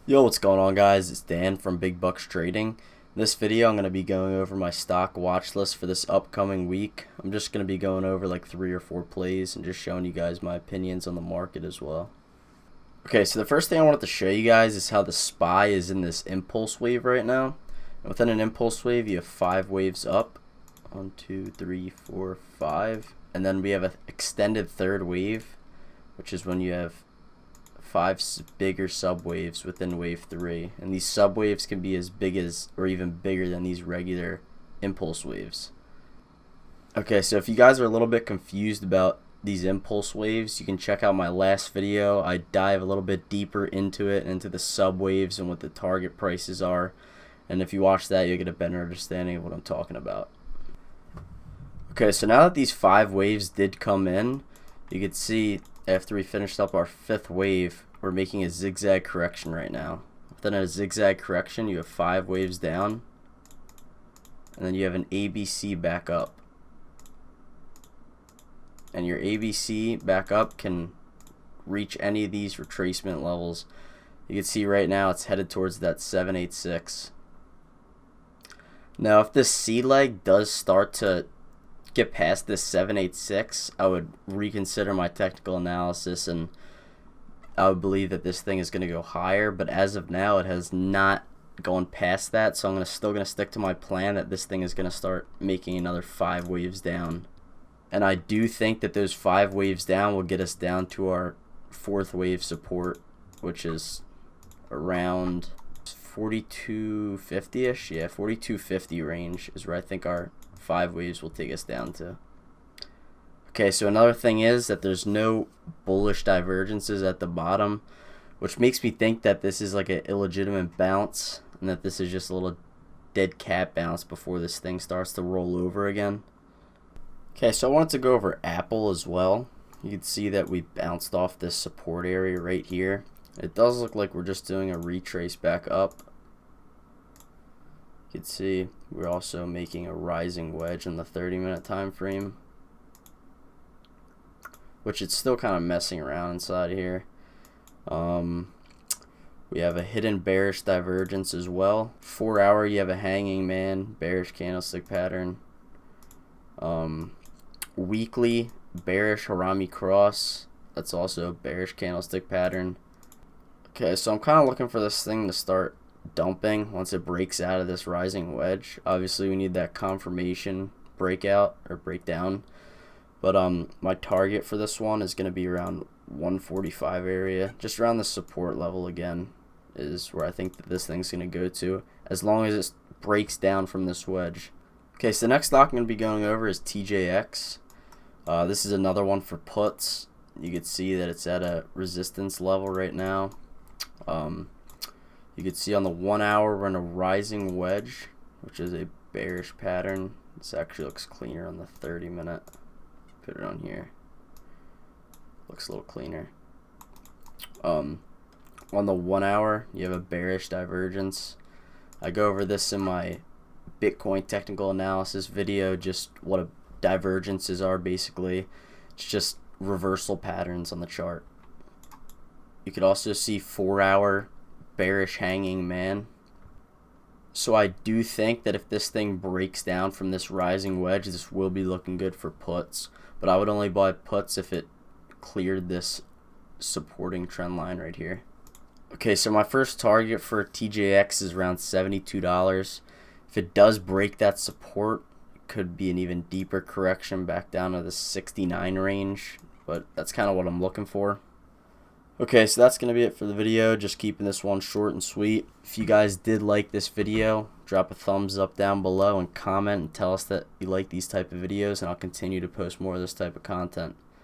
Yo, what's going on, guys? It's Dan from Big Bucks Trading. In this video, I'm going to be going over my stock watch list for this upcoming week. I'm just going to be going over like 3 or 4 plays and just showing you guys my opinions on the market as well. Okay, so the first thing I wanted to show you guys is how the SPY is in this impulse wave right now. And within an impulse wave, you have 5 waves up. 1, 2, 3, 4, 5. And then we have an extended third wave, which is when you have 5 bigger subwaves within wave 3, and these subwaves can be as big as or even bigger than these regular impulse waves. Okay, so if you guys are a little bit confused about these impulse waves, you can check out my last video. I dive a little bit deeper into it, into the subwaves and what the target prices are, and if you watch that, you'll get a better understanding of what I'm talking about. Okay, so now that these 5 waves did come in, you can see after we finished up our 5th wave, we're making a zigzag correction right now. Within a zigzag correction, you have 5 waves down, and then you have an ABC back up. And your ABC back up can reach any of these retracement levels. You can see right now it's headed towards that 786. Now, if this C leg does start to get past this 786, I would reconsider my technical analysis, and I would believe that this thing is going to go higher. But as of now, it has not gone past that, so I'm still going to stick to my plan that this thing is going to start making another 5 waves down. And I do think that those 5 waves down will get us down to our 4th wave support, which is around 4250-ish. Yeah, 4250 range is where I think our 5 waves will take us down to. Okay, so another thing is that there's no bullish divergences at the bottom, which makes me think that this is like an illegitimate bounce and that this is just a little dead cat bounce before this thing starts to roll over again. Okay, so I wanted to go over Apple as well. You can see that we bounced off this support area right here. It does look like we're just doing a retrace back up. You can see we're also making a rising wedge in the 30-minute time frame, which it's still kind of messing around inside here. We have a hidden bearish divergence as well. 4 hour, you have a hanging man, bearish candlestick pattern. Weekly, bearish harami cross. That's also a bearish candlestick pattern. Okay, so I'm kind of looking for this thing to start dumping once it breaks out of this rising wedge. Obviously, we need that confirmation breakout or breakdown. But my target for this one is going to be around 145 area, just around the support level again, is where I think that this thing's going to go to, as long as it breaks down from this wedge. Okay, so the next stock I'm going to be going over is TJX. This is another one for puts. You can see that it's at a resistance level right now. You can see on the 1 hour we're in a rising wedge, which is a bearish pattern. This actually looks cleaner on the 30-minute. Put it on here. Looks a little cleaner. On the 1 hour, you have a bearish divergence. I go over this in my Bitcoin technical analysis video, just what divergences are basically. It's just reversal patterns on the chart. You could also see 4 hour bearish hanging man. So I do think that if this thing breaks down from this rising wedge, this will be looking good for puts, but I would only buy puts if it cleared this supporting trend line right here. Okay, so my first target for TJX is around $72. If it does break that support, it could be an even deeper correction back down to the 69 range, but that's kind of what I'm looking for. Okay, so that's going to be it for the video. Just keeping this one short and sweet. If you guys did like this video, drop a thumbs up down below and comment and tell us that you like these type of videos, and I'll continue to post more of this type of content.